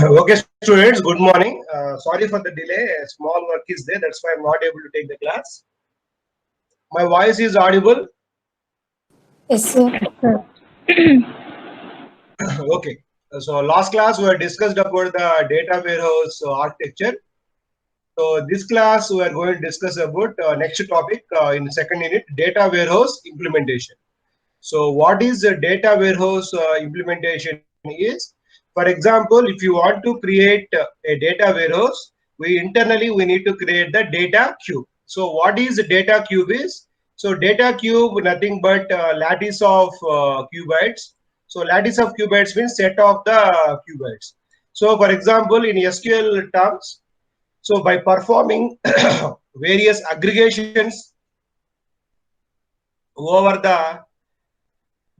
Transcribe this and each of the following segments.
Okay, students, good morning. Sorry for the delay. A small work is there. That's why I'm not able to take the class. My voice is audible. Yes, sir. Okay. So last class we have discussed about the data warehouse architecture. So this class we are going to discuss about next topic in the second unit, data warehouse implementation. So what is a data warehouse implementation is, for example, if you want to create a data warehouse, we need to create the data cube. So what is the data cube is? So data cube nothing but lattice of qubits. So lattice of qubits means set of the qubits. So for example, in SQL terms, so by performing various aggregations over the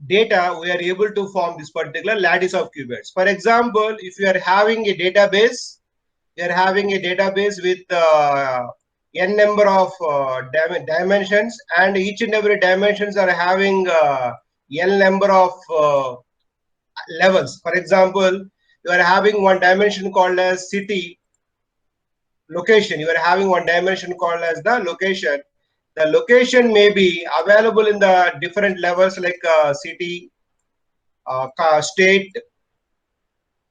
data, we are able to form this particular lattice of qubits. For example, if you are having a database, you are having a database with n number of dimensions, and each and every dimensions are having n number of levels. For example, you are having one dimension called as city location. You are having one dimension called as the location. The location may be available in the different levels like city, state.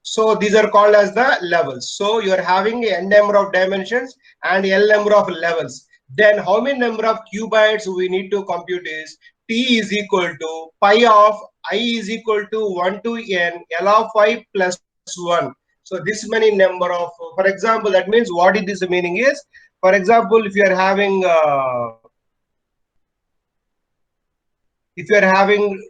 So these are called as the levels. So you are having n number of dimensions and l number of levels. Then how many number of qubits we need to compute is t is equal to pi of I is equal to 1 to n l of I plus 1. So this many number of, for example, that means what it is the meaning is, for example, if you are having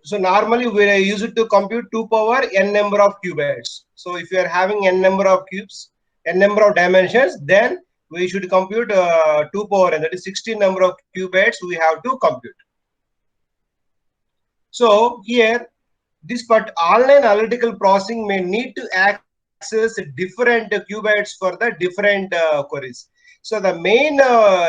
so normally we use it to compute 2 power n number of qubits. So if you are having n number of cubes, n number of dimensions, then we should compute 2 power n, that is 16 number of qubits we have to compute. So here, this but online analytical processing may need to access access different qubits for the different queries. So the main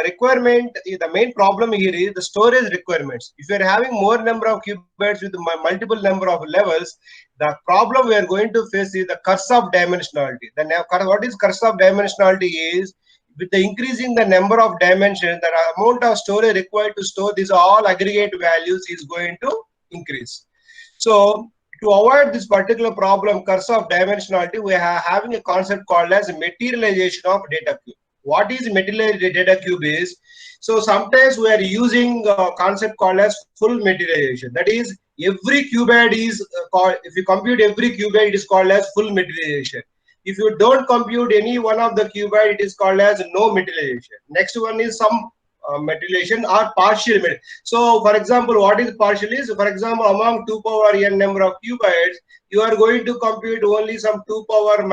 requirement, the main problem here is the storage requirements. If you are having more number of qubits with multiple number of levels, the problem we are going to face is the curse of dimensionality. What is curse of dimensionality is, with the increasing the number of dimensions, the amount of storage required to store these all aggregate values is going to increase. So to avoid this particular problem, curse of dimensionality, we are having a concept called as materialization of data cube. What is materialized data cube is, so sometimes we are using a concept called as full materialization. That is, every qubit is called, if you compute every qubit, it is called as full materialization. If you don't compute any one of the qubit, it is called as no materialization. Next one is some materialization or partial materialization. So for example, what is partial is, for example, among 2 power n number of qubits, you are going to compute only some 2 power n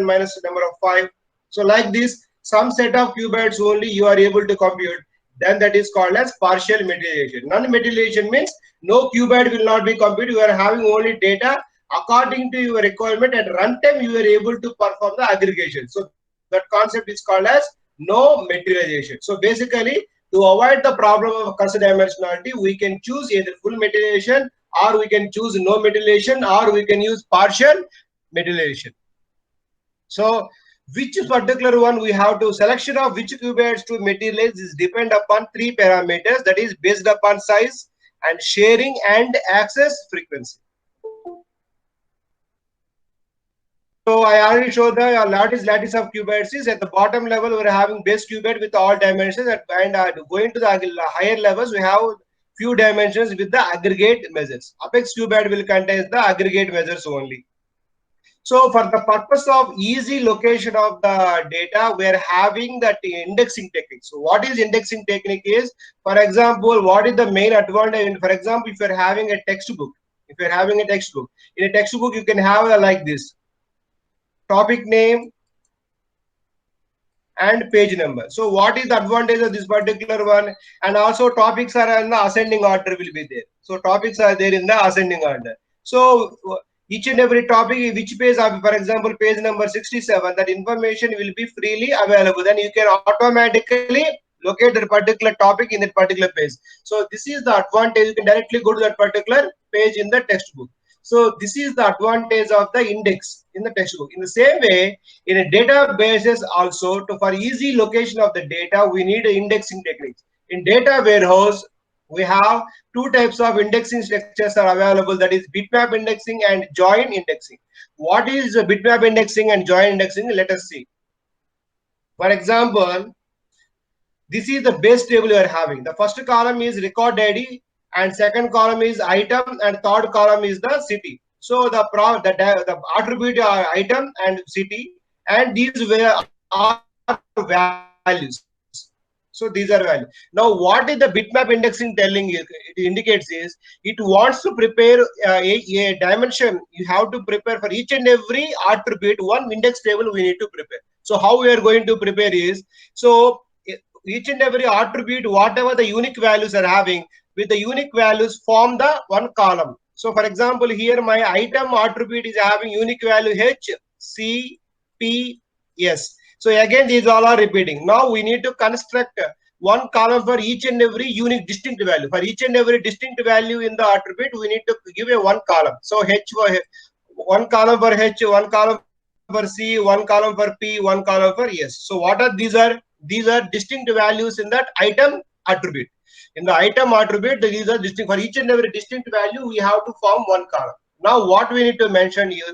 minus number of 5. So like this, some set of qubits only you are able to compute, then that is called as partial materialization. Non-materialization means no qubit will not be computed, you are having only data according to your requirement. At runtime you are able to perform the aggregation. So that concept is called as no materialization. So basically, to avoid the problem of curse dimensionality, we can choose either full materialization, or we can choose no materialization, or we can use partial materialization. So which particular one we have to, selection of which qubits to materialize is depend upon 3 parameters, that is based upon size and sharing and access frequency. So I already showed the lattice of qubits is at the bottom level we are having base qubit with all dimensions, and going to the higher levels we have few dimensions with the aggregate measures. Apex qubit will contain the aggregate measures only. So for the purpose of easy location of the data, we are having that indexing technique. So what is indexing technique is, for example, what is the main advantage? For example, if you are having a textbook, in a textbook you can have like this: topic name and page number. So what is the advantage of this particular one? And also topics are in the ascending order will be there. So topics are there in the ascending order. So each and every topic, which page, for example, page number 67, that information will be freely available. Then you can automatically locate that particular topic in that particular page. So this is the advantage. You can directly go to that particular page in the textbook. So this is the advantage of the index in the textbook. In the same way, in a databases also, for easy location of the data, we need indexing techniques. In data warehouse, we have 2 types of indexing structures are available, that is bitmap indexing and join indexing. What is bitmap indexing and join indexing? Let us see. For example, this is the base table you are having. The first column is record ID, and second column is item, and third column is the city. So the attribute are item and city, and these are values. So these are values. Now what is the bitmap indexing telling you? It indicates is, it wants to prepare a dimension. You have to prepare for each and every attribute one index table we need to prepare. So how we are going to prepare is, so each and every attribute, whatever the unique values are having, with the unique values form the one column. So for example, here my item attribute is having unique value H, C, P, S. So again, these all are repeating. Now we need to construct one column for each and every unique distinct value. For each and every distinct value in the attribute, we need to give a one column. So H for one column for H, one column for C, one column for P, one column for S. So what are these are? These are distinct values in that item attribute. In the item attribute, these are distinct. For each and every distinct value, we have to form one column. Now what we need to mention here,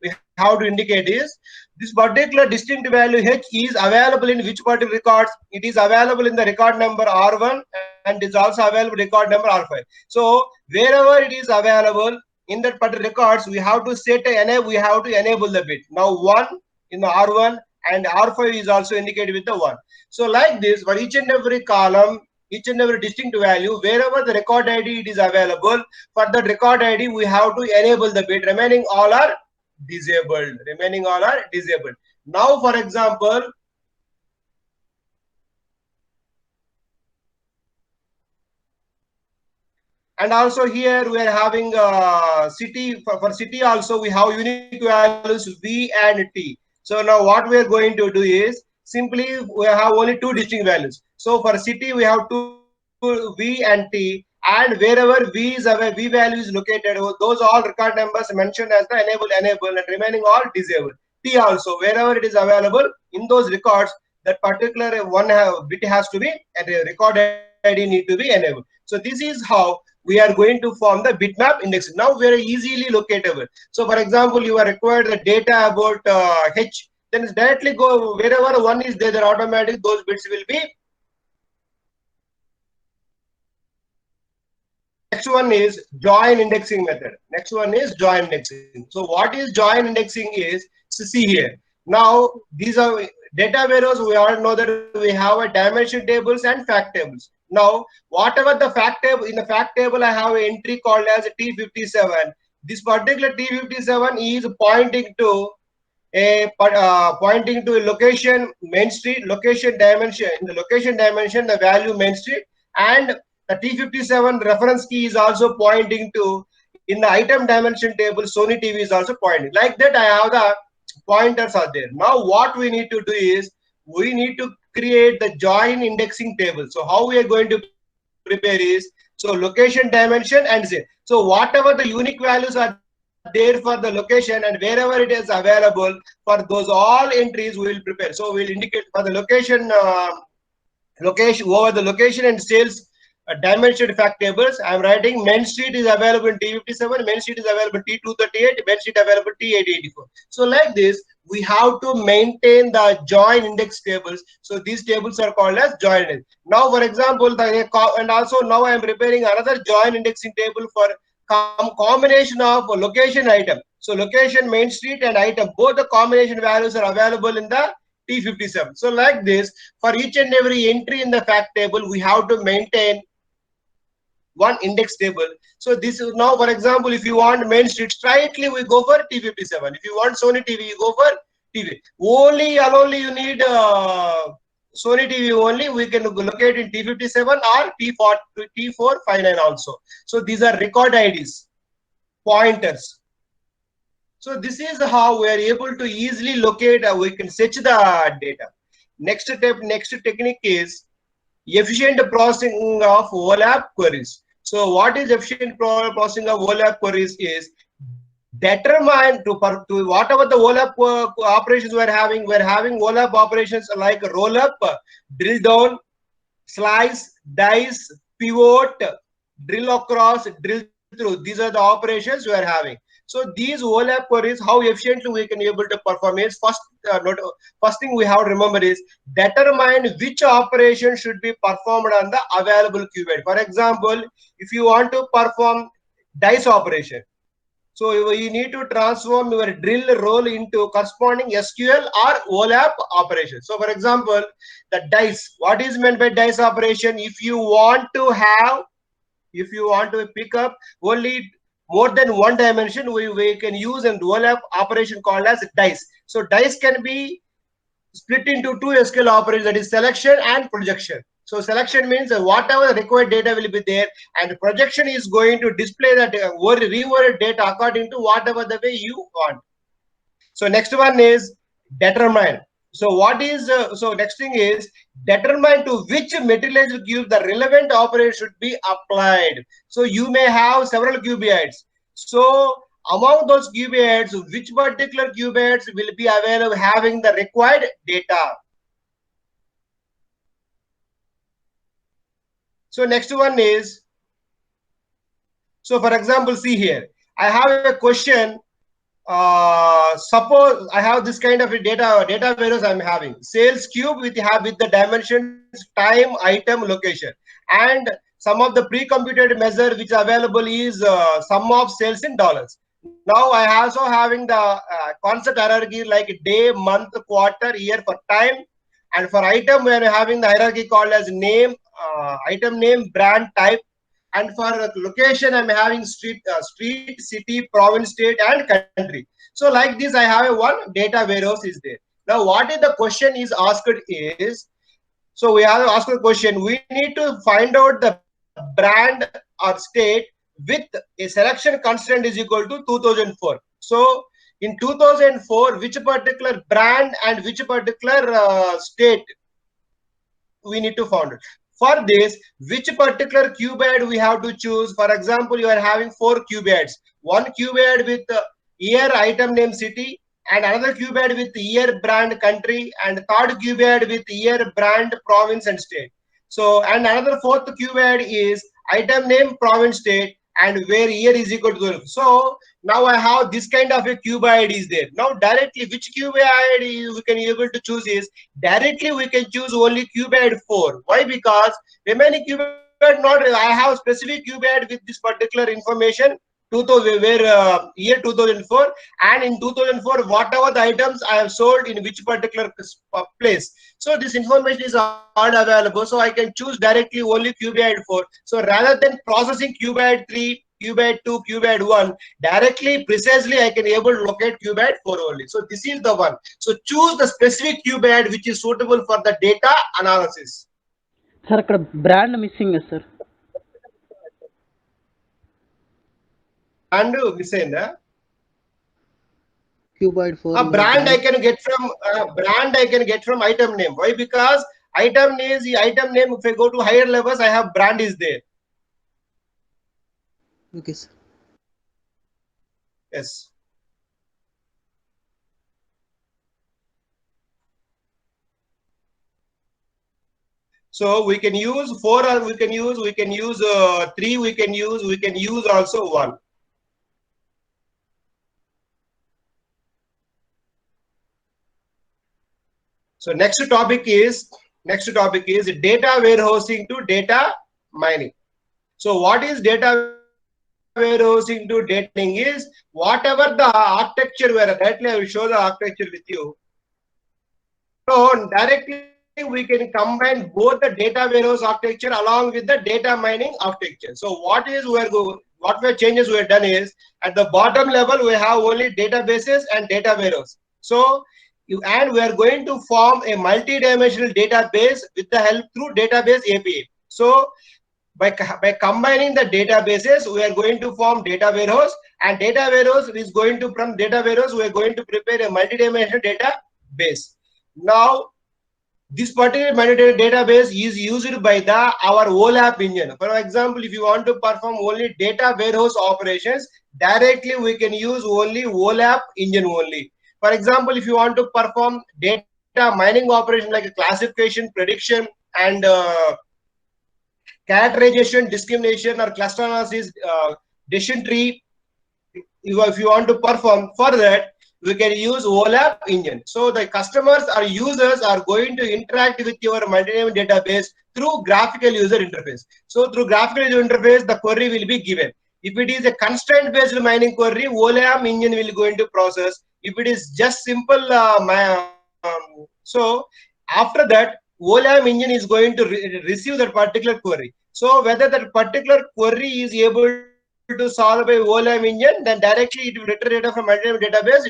we have to indicate is, this particular distinct value H is available in which particular records? It is available in the record number R1, and is also available record number R5. So wherever it is available in that particular records, we have to set we have to enable the bit. Now 1 in the R1, and R5 is also indicated with the 1. So like this, for each and every column, each and every distinct value, wherever the record ID it is available, for that record ID we have to enable the bit. Remaining all are disabled. Now for example, And also here we are having city, for city also we have unique values V and T. So now what we are going to do is simply we have only two distinct values. So for city we have two V and T, and wherever V is away, V value is located, those all record numbers mentioned as the enable, and remaining all disabled. T also wherever it is available in those records, that particular one bit has to be, and the record ID need to be enabled. So this is how we are going to form the bitmap index. Now very easily locatable. So for example, you are required the data about H, then directly go wherever one is there, then automatically those bits will be. Next one is join indexing method. Next one is join indexing. So what is join indexing is, so see here. Now these are data warehouse. We all know that we have a dimension tables and fact tables. Now whatever the fact table, in the fact table I have an entry called as T57. This particular T57 is pointing to a location main street, location dimension. In the location dimension the value main street, and the T57 reference key is also pointing to, in the item dimension table Sony TV is also pointing. Like that I have the pointers are there. Now what we need to do is we need to create the join indexing table. So how we are going to prepare is, so location dimension and say, so whatever the unique values are there for the location and wherever it is available, for those all entries we will prepare. So we'll indicate for the location over the location and sales dimension fact tables. I am writing main street is available in T57, main street is available T238, main street available T884. So like this we have to maintain the join index tables. So these tables are called as join index. Now for example, and also now I am preparing another join indexing table for combination of location item. So location, main street and item, both the combination values are available in the T57. So like this, for each and every entry in the fact table we have to maintain one index table. So this is now, for example, if you want main street, straightly we go for T57. If you want Sony TV, you go for TV. Only and only you need Sony TV only. We can locate in T57 or T459 also. So these are record IDs, pointers. So this is how we are able to easily locate. We can search the data. Next step, next technique is efficient processing of OLAP queries. So what is efficient processing of OLAP queries is determine to whatever the OLAP operations we're having OLAP operations like roll up, drill down, slice, dice, pivot, drill across, drill through. These are the operations we are having. So these OLAP queries, how efficiently we can be able to perform is first thing we have to remember is determine which operation should be performed on the available qubit. For example, if you want to perform dice operation, so you need to transform your drill roll into corresponding SQL or OLAP operation. So for example, the dice, what is meant by dice operation? If you want to pick up only more than one dimension, we can use an OLAP operation called as dice. So dice can be split into two SQL operations, that is selection and projection. So selection means whatever the required data will be there, and projection is going to display that reworded data according to whatever the way you want. So next one is determine. So what is so next thing is determine to which materialized cube the relevant operation should be applied. So you may have several qubits. So among those qubits, which particular qubits will be available having the required data? So next one is, so for example, see here, I have a question. Suppose I have this kind of a data warehouse I'm having sales cube with the dimensions, time, item, location, and some of the pre-computed measure which available is sum of sales in dollars. Now I also having the concept hierarchy like day, month, quarter, year for time, and for item we are having the hierarchy called as name, item name, brand, type, and for location I'm having street, city, province, state, and country. So like this I have one data warehouse is there. Now what is the question is asked is, so we have to ask the question, we need to find out the brand or state with a selection constant is equal to 2004. So in 2004, which particular brand and which particular state we need to find it. For this, which particular qubit we have to choose? For example, you are having 4 qubits. One qubit with year, item, name, city, and another qubit with year, brand, country, and third qubit with year, brand, province, and state. So, and another fourth qubit is item, name, province, state, and where year is equal to 12. So now I have this kind of a qubit is there. Now directly which qubit we can able to choose is directly we can choose only qubit 4. Why? Because remaining qubit not, I have specific qubit with this particular information 2000 where year 2004, and in 2004 whatever the items I have sold in which particular place. So this information is unavailable, so I can choose directly only qubit 4. So rather than processing qubit 3, qubit 2, qubit 1, directly precisely I can able to locate qubit 4 only. So this is the one. So choose the specific qubit which is suitable for the data analysis. Sir అక్కడ brand missing sir. And miss ayinda qubit 4 a brand I can get from item name. Why? Because item is the item name. If I go to higher levels, I have brand is there. Okay sir. Yes. So we can use 4, or we can use 3, we can use also 1. So next topic is data warehousing to data mining. So what is data warehousing to data mining is whatever the architecture where directly I will show the architecture with you. So directly we can combine both the data warehouse architecture along with the data mining architecture. So what changes we have done is at the bottom level we have only databases and data warehouse. So and we are going to form a multi-dimensional database with the help through database API. So by combining the databases, we are going to form data warehouse, and data warehouse is going to, from data warehouse we are going to prepare a multi-dimensional database. Now this particular metadata database is used by our OLAP engine. For example, if you want to perform only data warehouse operations, directly we can use only OLAP engine only. For example, if you want to perform data mining operation like a classification, prediction, and characterization, discrimination, or cluster analysis, decision tree, if you want to perform for that, we can use OLAP engine. So the customers or users are going to interact with your multi-name database through graphical user interface. So through graphical user interface, the query will be given. If it is a constraint-based mining query, OLAP engine will going to process. If it is just simple, so after that, OLAP engine is going to receive that particular query. So whether that particular query is able to solve by OLAP engine, then directly it will return data from multi-name database.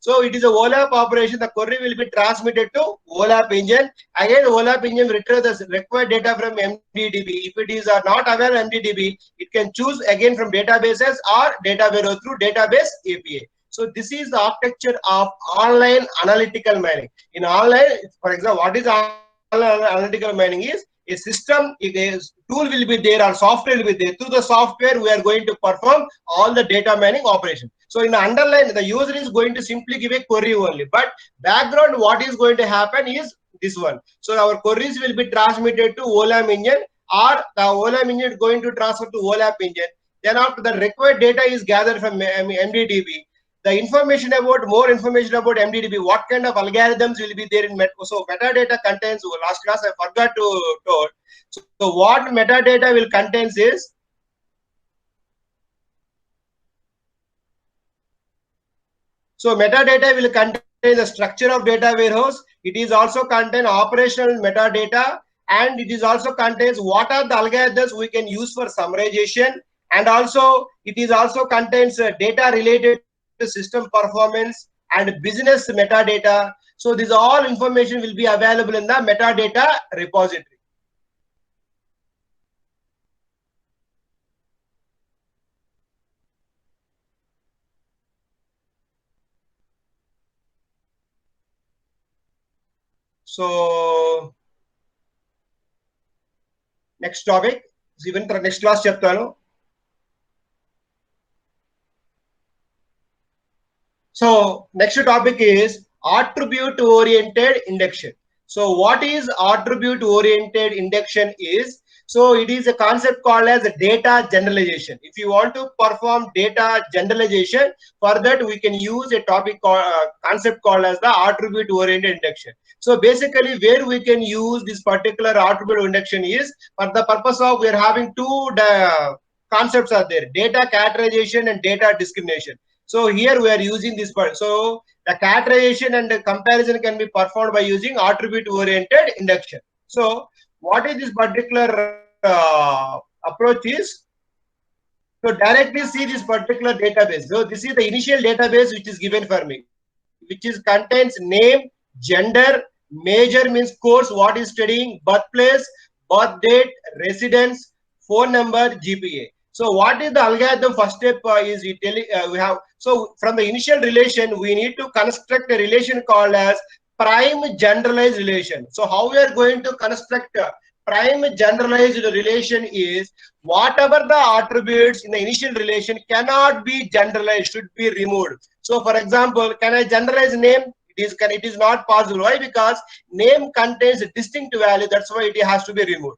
So it is a OLAP operation. The query will be transmitted to OLAP engine. Again, OLAP engine will return the required data from MDDB. If it is not aware of MDDB, it can choose again from databases or data warehouse through database API. So this is the architecture of online analytical mining. In online, for example, what is online analytical mining is a system, a tool will be there or software will be there. Through the software, we are going to perform all the data mining operation. So in the underline, the user is going to simply give a query only. But background, what is going to happen is this one. So our queries will be transmitted to OLAP engine, or the OLAP engine is going to transfer to OLAP engine. Then after the required data is gathered from MDDB, the information about, more information about MDDB, what kind of algorithms will be there in so metadata contains, last class I forgot to told. So what metadata will contains is, so metadata will contain the structure of data warehouse. It is also contain operational metadata, and it is also contains what are the algorithms we can use for summarization, and also it is also contains data related to system performance and business metadata. So this all information will be available in the metadata repository. So next topic, even next class చెప్తాను. So next topic is attribute oriented induction. So what is attribute oriented induction is, so it is a concept called as data generalization. If you want to perform data generalization, for that we can use a topic called concept called as the attribute oriented induction. So basically where we can use this particular attribute induction is for the purpose of, we are having two concepts are there, data categorization and data discrimination. So here we are using this part. So the categorization and the comparison can be performed by using attribute oriented induction. So what is this particular approach is, so directly see this particular database. So this is the initial database which is given for me, which is contains name, gender, major means course, what is studying, birthplace, birth date, residence, phone number, GPA. So what is the algorithm? First step is we have, so from the initial relation we need to construct a relation called as prime generalized relation. So how we are going to construct a prime generalized relation is, whatever the attributes in the initial relation cannot be generalized should be removed. So for example, can I generalize name? It is not possible. Why? Because name contains a distinct value, that's why it has to be removed.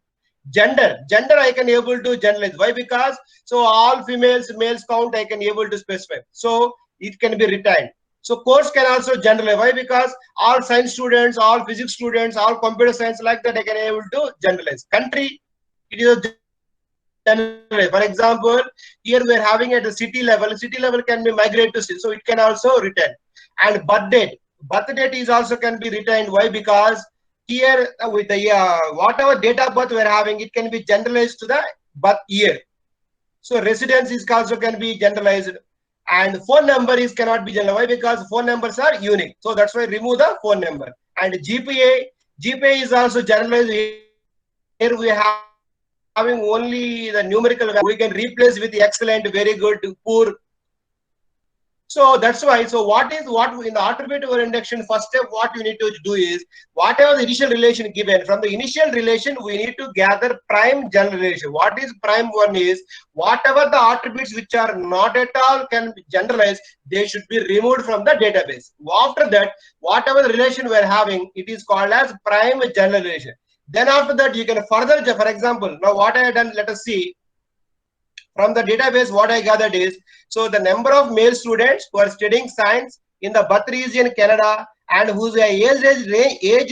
Gender I can able to generalize. Why? Because so all females, males count I can able to specify, so it can be retained. So course can also generalize. Why? Because all science students, all physics students, all computer science, like that I can able to generalize. Country, it is a generalize. For example, here we are having at the city level can be migrate to city, so it can also retain. And birth date is also can be retained. Why? Because here with the whatever date of birth we are having, it can be generalized to the birth year. So residence is also can be generalized, and phone number is cannot be generalized. Why? Because phone numbers are unique, so that's why remove the phone number. And GPA is also generalized. Here we have having only the numerical value, we can replace with excellent, very good, poor. So that's why, so what in the attribute or induction, first step what you need to do is, whatever the initial relation given, from the initial relation we need to gather prime generalization. What is prime one is, whatever the attributes which are not at all can be generalized, they should be removed from the database. After that, whatever the relation we are having, it is called as prime generalization. Then after that you can further, for example, now what I have done, let us see. From the database, what I gathered is, so the number of male students who are studying science in the birth region Canada and whose age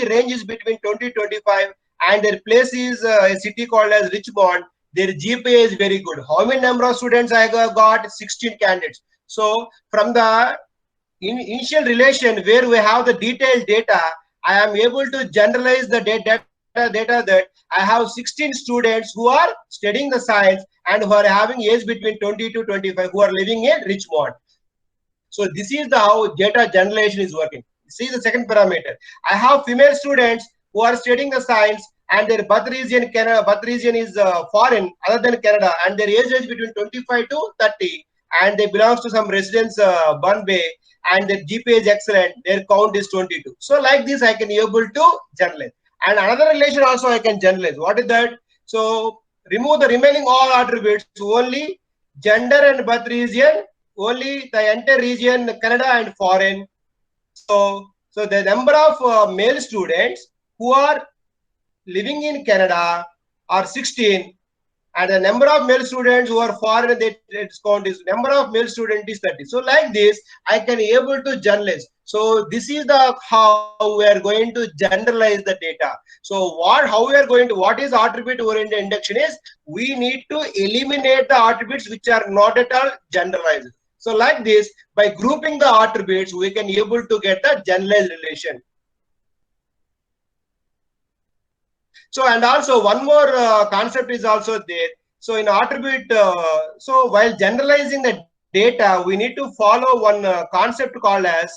range is between 20-25, and their place is a city called as Richmond. Their GPA is very good. How many number of students I got? 16 candidates. So from the initial relation where we have the detailed data, I am able to generalize the data that I have 16 students who are studying the science and who are having age between 20-25, who are living in Richmond. So this is the how data generalization is working. See the second parameter. I have female students who are studying the science and their birth region is foreign other than Canada, and their age is between 25-30, and they belongs to some residence Bombay, and their GPA is excellent, their count is 22. So like this I can able to generalize. And another relation also I can generalize. What is that? So remove the remaining all attributes, only gender and birth region, only the entire region Canada and foreign. So the number of male students who are living in Canada are 16, and the number of male students who are foreign, its count is number of male students is 30. So like this I can able to generalize. So this is the how we are going to generalize the data. So how we are going to, what is attribute oriented induction is, we need to eliminate the attributes which are not at all generalized. So like this, by grouping the attributes, we can able to get the generalized relation. So and also one more concept is also there. So in attribute, so while generalizing the data, we need to follow one concept called as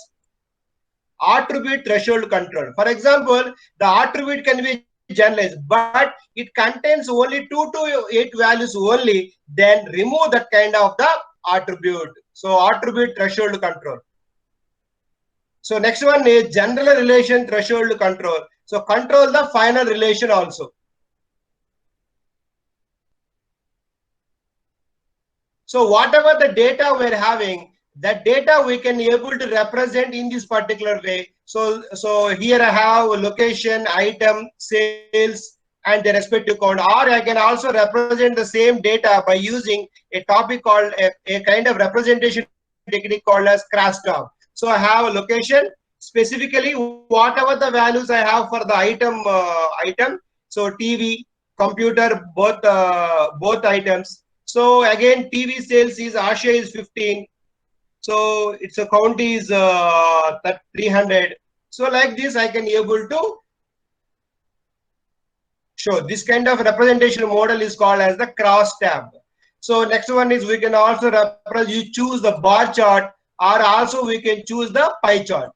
attribute threshold control. For example, the attribute can be generalized, but it contains only 2 to 8 values only, then remove that kind of the attribute. So attribute threshold control. So next one is general relation threshold control. So control the final relation also. So whatever the data we're having, that data we can able to represent in this particular way. So here I have location, item, sales, and the respective count. Or I can also represent the same data by using a topic called a kind of representation technique called as crosstalk. So I have a location, specifically whatever the values I have for the item. So TV, computer, both items. So again, TV sales is Asha is 15. So its a count is 300. So like this, I can able to show this kind of representation model is called as the cross tab. So next one is we can also you choose the bar chart, or also we can choose the pie chart.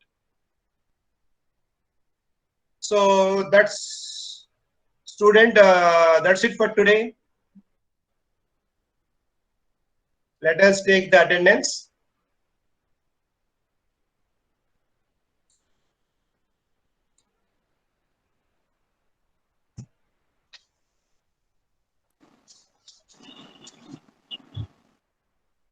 So that's student. That's it for today. Let us take the attendance.